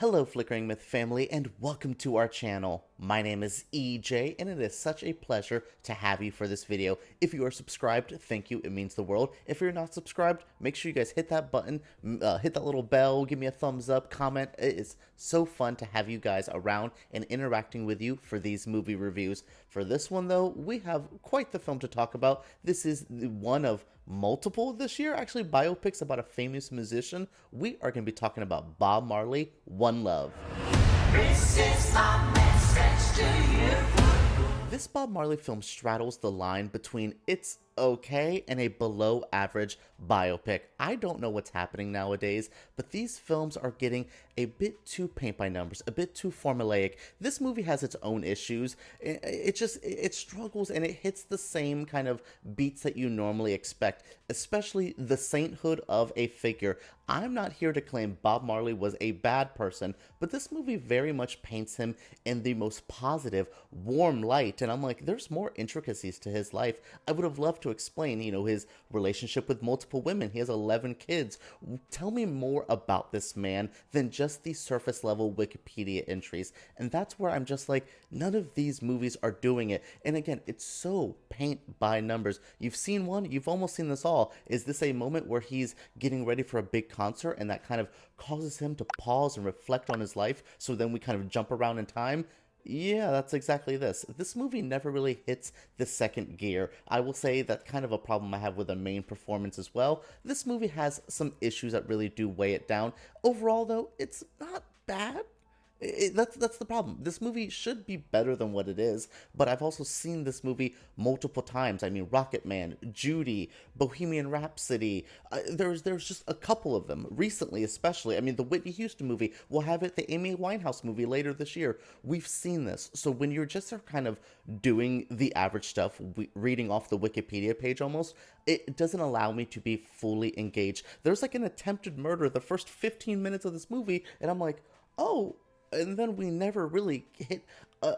Hello Flickering Myth family and welcome to our channel. My name is EJ and it is such a pleasure to have you for this video. If you are subscribed, thank you, it means the world. If you're not subscribed, make sure you guys hit that button, hit that little bell, give me a thumbs up, comment. It is so fun to have you guys around and interacting with you for these movie reviews. For this one though, we have quite the film to talk about. This is one of multiple this year, actually biopics about a famous musician. We are going to be talking about Bob Marley, One Love. This is my message to you. This Bob Marley film straddles the line between it's okay and a below average biopic. I don't know what's happening nowadays, but these films are getting a bit too paint by numbers, a bit too formulaic. This movie has its own issues. It struggles and it hits the same kind of beats that you normally expect, especially the sainthood of a figure. I'm not here to claim Bob Marley was a bad person, but this movie very much paints him in the most positive, warm light, and I'm like, there's more intricacies to his life. I would have loved to explain, his relationship with multiple women. He has 11 kids. Tell me more about this man than just the surface level Wikipedia entries. And that's where I'm just like, none of these movies are doing it. And again, it's so paint by numbers. You've seen one, you've almost seen this all. Is this a moment where he's getting ready for a big concert and that kind of causes him to pause and reflect on his life, so then we kind of jump around in time? Yeah, that's exactly this. This movie never really hits the second gear. I will say that's kind of a problem I have with the main performance as well. This movie has some issues that really do weigh it down. Overall, though, it's not bad. That's the problem. This movie should be better than what it is, but I've also seen this movie multiple times. I mean, Rocket Man, Judy, Bohemian Rhapsody. There's just a couple of them recently, especially. I mean, the Whitney Houston movie. We'll have it. The Amy Winehouse movie later this year. We've seen this. So when you're just kind of doing the average stuff, reading off the Wikipedia page almost, it doesn't allow me to be fully engaged. There's like an attempted murder the first 15 minutes of this movie, and I'm like, oh. And then we never really hit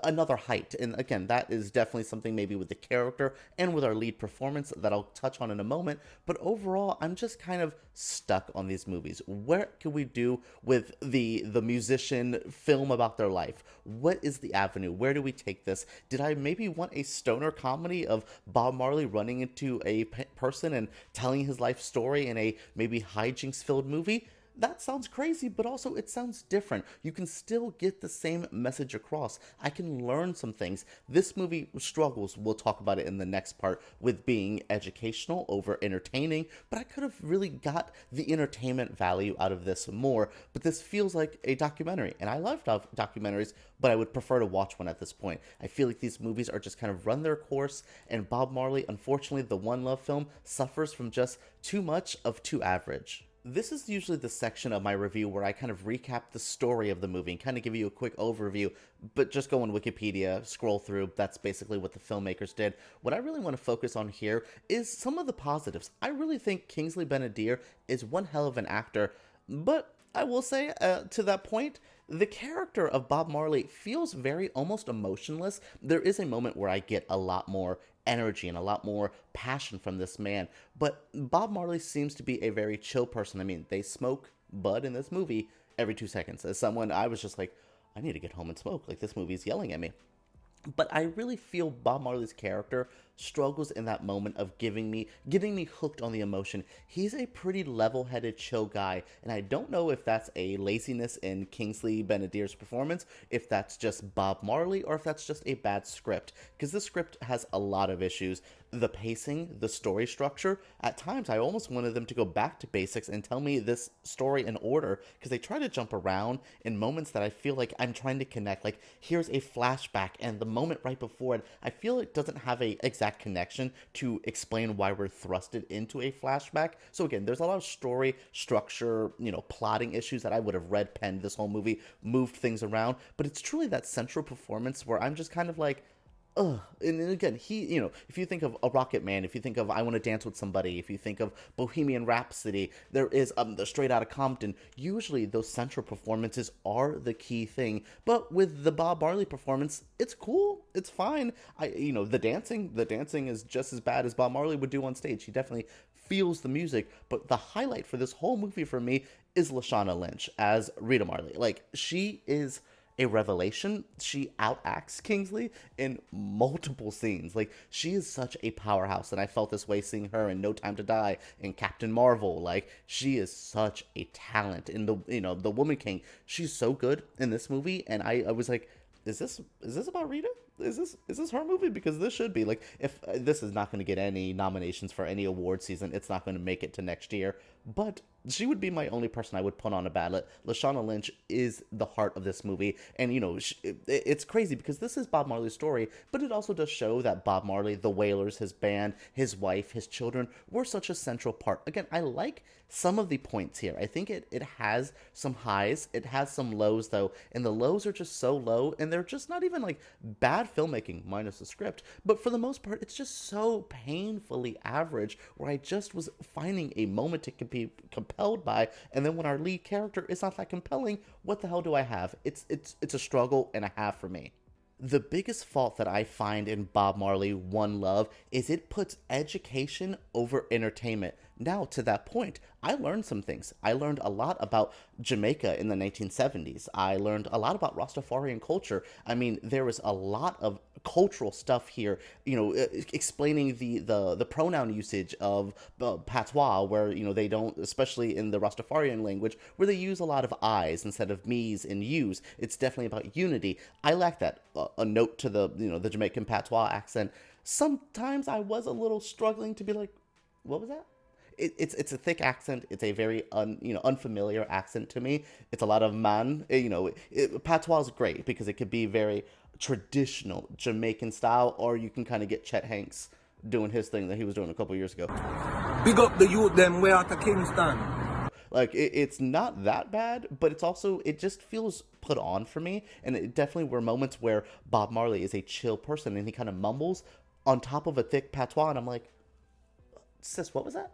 another height. And again, that is definitely something maybe with the character and with our lead performance that I'll touch on in a moment. But overall, I'm just kind of stuck on these movies. What can we do with the musician film about their life? What is the avenue? Where do we take this? Did I maybe want a stoner comedy of Bob Marley running into a person and telling his life story in a maybe hijinks-filled movie? That sounds crazy, but also it sounds different. You can still get the same message across. I can learn some things. This movie struggles, we'll talk about it in the next part, with being educational over entertaining, but I could have really got the entertainment value out of this more. But this feels like a documentary, and I love documentaries, but I would prefer to watch one at this point. I feel like these movies are just kind of run their course, and Bob Marley, unfortunately, the One Love film, suffers from just too much of too average. This is usually the section of my review where I kind of recap the story of the movie and kind of give you a quick overview, but just go on Wikipedia, scroll through. That's basically what the filmmakers did. What I really want to focus on here is some of the positives. I really think Kingsley Ben-Adir is one hell of an actor, but I will say, to that point, the character of Bob Marley feels very almost emotionless. There is a moment where I get a lot more energy and a lot more passion from this man, but Bob Marley seems to be a very chill person. I mean, they smoke bud in this movie every 2 seconds. As someone, I was just like, I need to get home and smoke. Like, this movie's yelling at me. But I really feel Bob Marley's character struggles in that moment of getting me hooked on the emotion. He's a pretty level-headed, chill guy, and I don't know if that's a laziness in Kingsley Ben-Adir's performance, if that's just Bob Marley, or if that's just a bad script, because this script has a lot of issues. The pacing, the story structure, at times I almost wanted them to go back to basics and tell me this story in order, because they try to jump around in moments that I feel like I'm trying to connect. Like, here's a flashback, and the moment right before it, I feel it doesn't have a exact connection to explain why we're thrusted into a flashback. So again, there's a lot of story structure, plotting issues that I would have penned this whole movie, moved things around, but it's truly that central performance where I'm just kind of like, ugh. And again, if you think of a Rocket Man, if you think of I Want to Dance with Somebody, if you think of Bohemian Rhapsody, there is the Straight Outta Compton. Usually those central performances are the key thing. But with the Bob Marley performance, it's cool, it's fine. The dancing is just as bad as Bob Marley would do on stage. He definitely feels the music. But the highlight for this whole movie for me is Lashana Lynch as Rita Marley. Like, she is a revelation. She outacts Kingsley in multiple scenes. Like, she is such a powerhouse, and I felt this way seeing her in No Time to Die and Captain Marvel. Like, she is such a talent in the Woman King. She's so good in this movie, and I was like, is this about Rita? Is this her movie? Because this should be, like, if this is not going to get any nominations for any award season, it's not going to make it to next year. But she would be my only person I would put on a ballot. Lashana Lynch is the heart of this movie, and it's crazy because this is Bob Marley's story, but it also does show that Bob Marley, the Wailers, his band, his wife, his children were such a central part. Again, I like some of the points here. I think it has some highs, it has some lows though, and the lows are just so low, and they're just not even like bad filmmaking minus the script, but for the most part it's just so painfully average, where I just was finding a moment to be compelled by, and then when our lead character is not that compelling, what the hell do I have? It's a struggle and a half for me. The biggest fault that I find in Bob Marley One Love is it puts education over entertainment. Now, to that point, I learned some things. I learned a lot about Jamaica in the 1970s. I learned a lot about Rastafarian culture. I mean, there was a lot of cultural stuff here, explaining the pronoun usage of patois, where, they don't, especially in the Rastafarian language, where they use a lot of I's instead of me's and you's. It's definitely about unity. I lack that. A note to the Jamaican patois accent. Sometimes I was a little struggling to be like, what was that? It's a thick accent. It's a very unfamiliar accent to me. It's a lot of man. Patois is great because it could be very traditional Jamaican style, or you can kind of get Chet Hanks doing his thing that he was doing a couple years ago. Big up the youth them way out of Kingston. Like, it's not that bad, but it just feels put on for me. And it definitely were moments where Bob Marley is a chill person and he kind of mumbles on top of a thick patois, and I'm like, sis, what was that?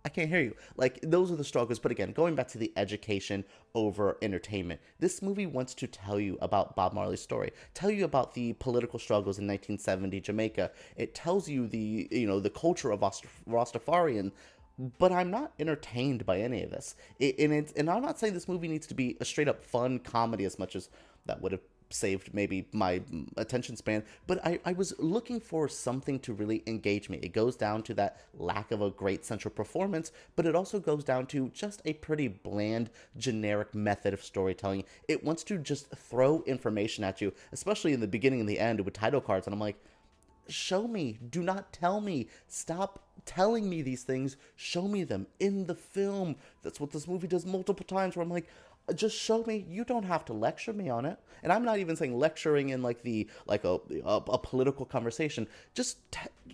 I can't hear you. Like, those are the struggles. But again, going back to the education over entertainment, this movie wants to tell you about Bob Marley's story, tell you about the political struggles in 1970 Jamaica. It tells you the culture of Rastafarian. But I'm not entertained by any of this. And I'm not saying this movie needs to be a straight up fun comedy as much as that would have saved maybe my attention span, but I was looking for something to really engage me. It goes down to that lack of a great central performance, but it also goes down to just a pretty bland, generic method of storytelling. It wants to just throw information at you, especially in the beginning and the end with title cards, and I'm like, show me, do not tell me, stop telling me these things, show me them in the film. That's what this movie does multiple times, where I'm like, just show me. You don't have to lecture me on it. And I'm not even saying lecturing in like a political conversation. Just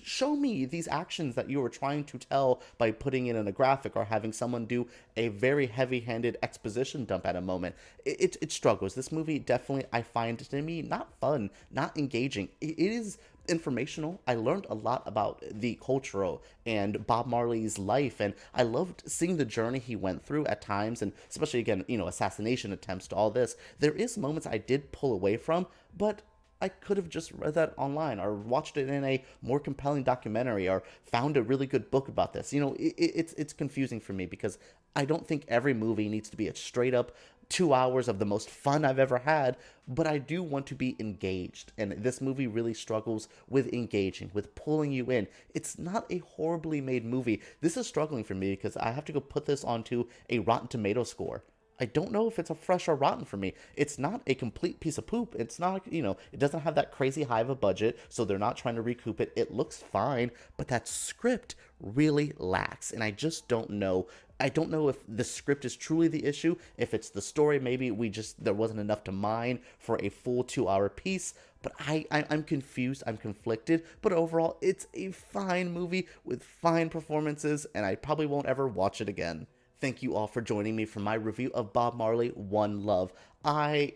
show me these actions that you were trying to tell by putting it in a graphic or having someone do a very heavy-handed exposition dump at a moment. It struggles. This movie definitely, I find, to me, not fun, not engaging. It is informational. I learned a lot about the cultural and Bob Marley's life, and I loved seeing the journey he went through at times, and especially, again, assassination attempts to all this. There is moments I did pull away from, but I could have just read that online or watched it in a more compelling documentary or found a really good book about this. It's confusing for me because I don't think every movie needs to be a straight up 2 hours of the most fun I've ever had, but I do want to be engaged, and this movie really struggles with engaging, with pulling you in. It's not a horribly made movie. This is struggling for me because I have to go put this onto a Rotten Tomato score. I don't know if it's a fresh or rotten for me. It's not a complete piece of poop. It's not, it doesn't have that crazy high of a budget, so they're not trying to recoup it. It looks fine, but that script really lacks, and I just don't know. I don't know if the script is truly the issue, if it's the story. Maybe there wasn't enough to mine for a full 2-hour piece, but I'm confused, I'm conflicted, but overall, it's a fine movie with fine performances, and I probably won't ever watch it again. Thank you all for joining me for my review of Bob Marley One Love. I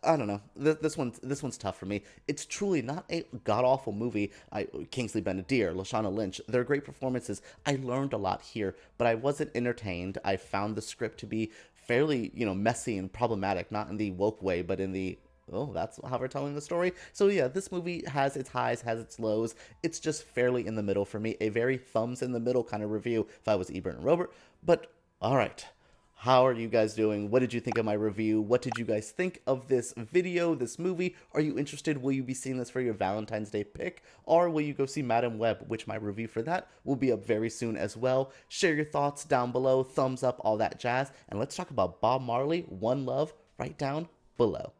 don't know. This one's tough for me. It's truly not a god-awful movie. Kingsley, Ben-Adir, Lashana Lynch, they're great performances. I learned a lot here, but I wasn't entertained. I found the script to be fairly, messy and problematic, not in the woke way, but in the Oh, that's how we're telling the story. So yeah, this movie has its highs, has its lows. It's just fairly in the middle for me. A very thumbs in the middle kind of review if I was Ebert and Robert. But all right. How are you guys doing? What did you think of my review? What did you guys think of this video, this movie? Are you interested? Will you be seeing this for your Valentine's Day pick? Or will you go see Madam Web, which my review for that will be up very soon as well. Share your thoughts down below, thumbs up, all that jazz. And let's talk about Bob Marley, One Love, right down below.